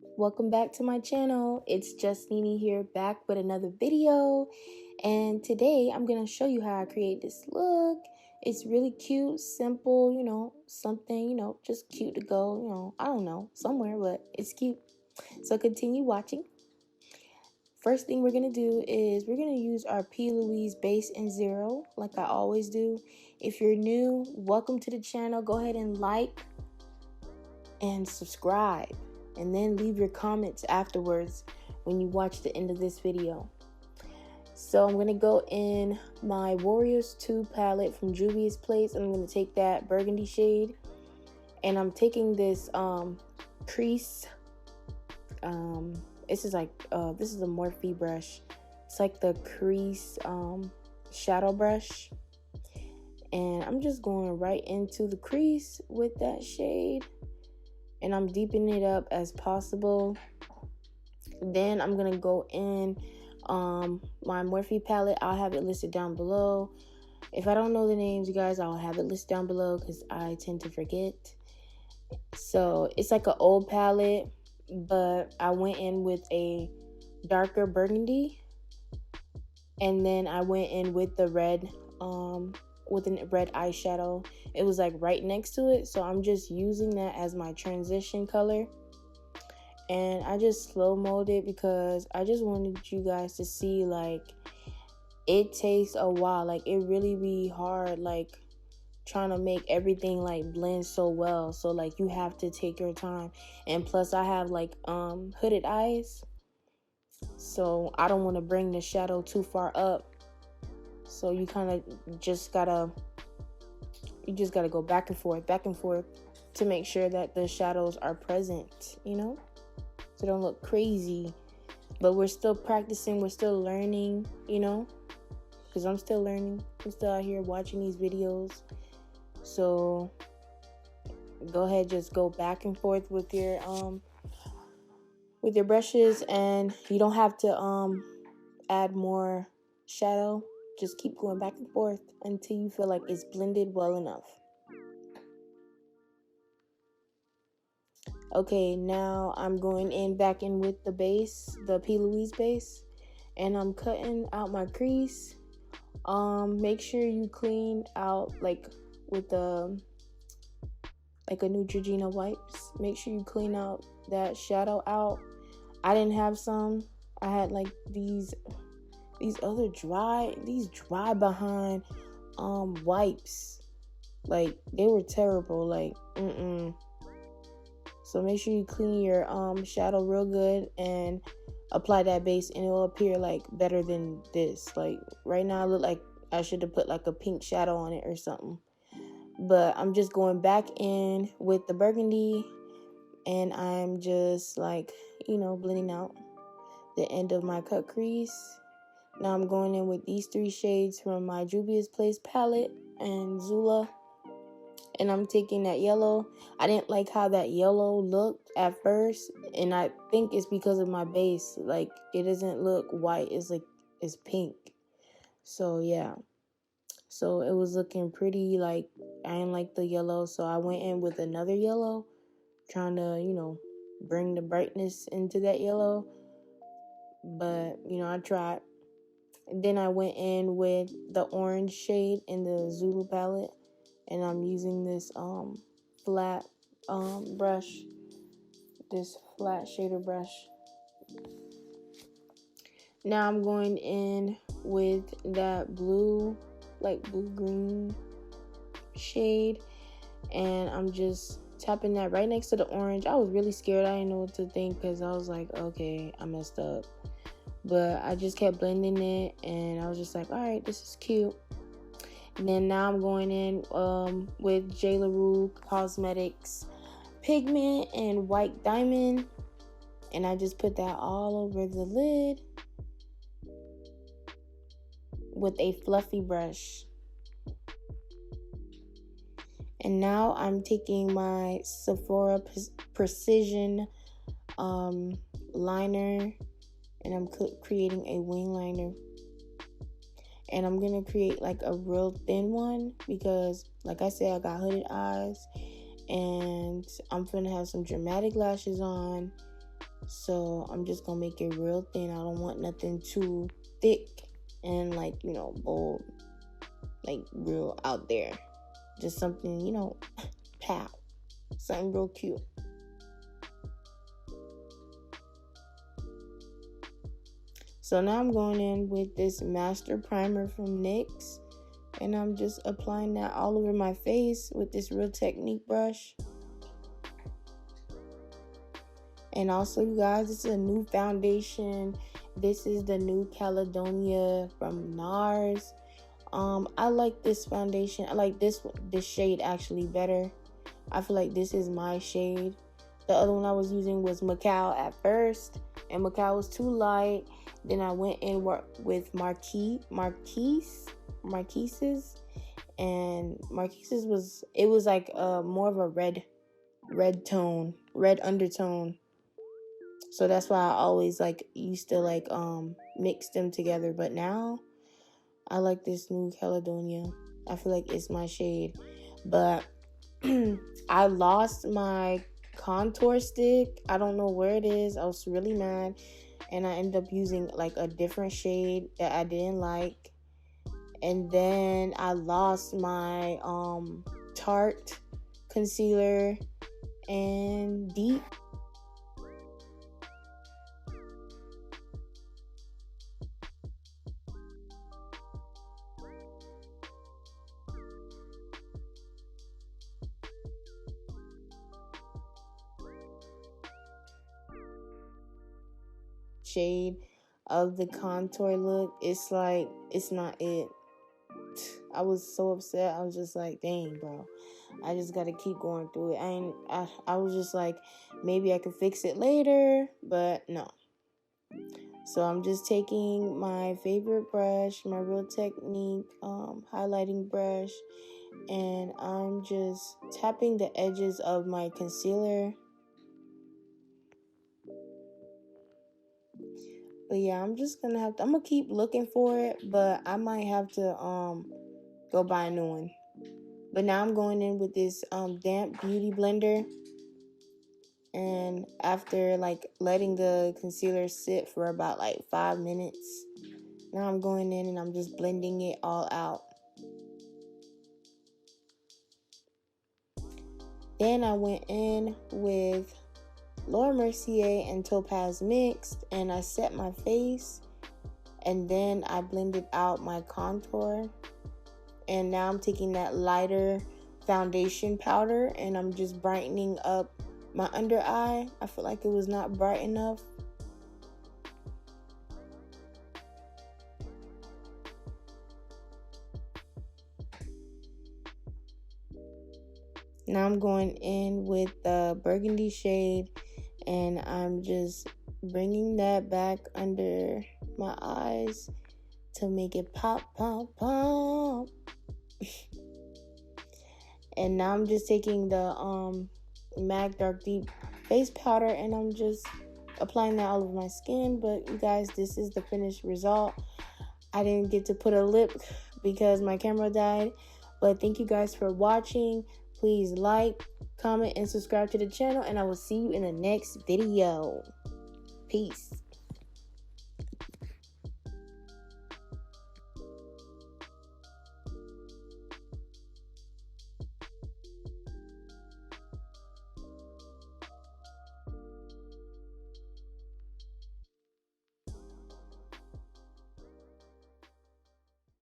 Welcome back to my channel. It's Itsjustnene here, back with another video. And today I'm going to show you how I create this look. It's really cute, simple, something, just cute to go, I don't know, somewhere, but it's cute. So continue watching. First thing we're going to do is we're going to use our Louise base in 0, like I always do. If you're new, welcome to the channel. Go ahead and like and subscribe. And then leave your comments afterwards when you watch the end of this video. So I'm going to go in my Warriors 2 palette from Juvias place. I'm going to take that burgundy shade. And I'm taking this Crease. This is a Morphe brush. It's like the Crease shadow brush. And I'm just going right into the crease with that shade. And I'm deepening it up as possible. Then I'm gonna go in my Morphe palette. I'll have it listed down below. If I don't know the names, you guys, I'll have it listed down below because I tend to forget. So it's like an old palette, but I went in with a darker burgundy, and then I went in with the red with a red eyeshadow. It was like right next to it, so I'm just using that as my transition color. And I just slow mode it because I just wanted you guys to see, like, it takes a while. Like, it really be hard, like, trying to make everything like blend so well. So like, you have to take your time. And plus I have like hooded eyes, so I don't want to bring the shadow too far up. So you kind of just gotta go back and forth to make sure that the shadows are present, so they don't look crazy. But we're still practicing, we're still learning, because I'm still learning. I'm still out here watching these videos. So go ahead, just go back and forth with your brushes, and you don't have to add more shadow. Just keep going back and forth until you feel like it's blended well enough. Okay, now I'm going back in with the base, the Louise base, and I'm cutting out my crease. Make sure you clean out, like, with a Neutrogena wipes. Make sure you clean out that shadow out. I didn't have some. I had like these other dry behind wipes. Like, they were terrible. Like, So make sure you clean your shadow real good and apply that base, and it will appear like better than this. Like, right now I look like I should have put like a pink shadow on it or something. But I'm just going back in with the burgundy, and I'm just like, blending out the end of my cut crease. Now I'm going in with these 3 shades from my Juvias Place palette and Zulu. And I'm taking that yellow. I didn't like how that yellow looked at first, and I think it's because of my base. Like, it doesn't look white. It's like, it's pink. So yeah. So it was looking pretty, like, I didn't like the yellow, so I went in with another yellow, trying to, bring the brightness into that yellow. But, I tried. And then I went in with the orange shade in the Zulu palette, and I'm using this flat brush, this flat shader brush. Now I'm going in with that blue, like blue-green shade, and I'm just tapping that right next to the orange. I was really scared. I didn't know what to think because I was like, okay, I messed up. But I just kept blending it, and I was just like, all right, this is cute. And then now I'm going in with Jlaurecosmetic's pigment and white diamond, and I just put that all over the lid with a fluffy brush. And now I'm taking my Sephora Precision liner, and I'm creating a wing liner. And I'm going to create like a real thin one because, like I said, I got hooded eyes, and I'm going to have some dramatic lashes on. So I'm just gonna make it real thin. I don't want nothing too thick and like, you know, bold, like real out there. Just something, you know, pow, something real cute. So now I'm going in with this Master Primer from NYX, and I'm just applying that all over my face with this Real Technique brush. And also, you guys, this is a new foundation. This is the new Caledonia from Nars. I like this foundation. I like this shade actually better. I feel like this is my shade. The other one I was using was Macau at first, and Macau was too light. Then I went in with Marquise's, and Marquise's was like more of a red undertone. So that's why I always like used to like mix them together. But now I like this new Caledonia. I feel like it's my shade. But I lost my contour stick. I don't know where it is. I was really mad. And I ended up using like a different shade that I didn't like. And then I lost my Tarte concealer and Deep. Shade of the contour look. It's like, it's not it. I was so upset. I was just like, dang, bro, I just gotta keep going through it. I was just like, maybe I could fix it later, but no. So I'm just taking my favorite brush, my Real Technique highlighting brush, and I'm just tapping the edges of my concealer. But yeah, I'm gonna keep looking for it, but I might have to go buy a new one. But now I'm going in with this damp beauty blender, and after like letting the concealer sit for about like 5 minutes, now I'm going in and I'm just blending it all out. Then I went in with Laura Mercier and Topaz mixed, and I set my face, and then I blended out my contour. And now I'm taking that lighter foundation powder and I'm just brightening up my under eye. I feel like it was not bright enough. Now I'm going in with the burgundy shade, and I'm just bringing that back under my eyes to make it pop, pop, pop. And now I'm just taking the MAC Dark Deep face powder, and I'm just applying that all over my skin. But you guys, this is the finished result. I didn't get to put a lip because my camera died. But thank you guys for watching. Please like, comment, and subscribe to the channel, and I will see you in the next video. Peace.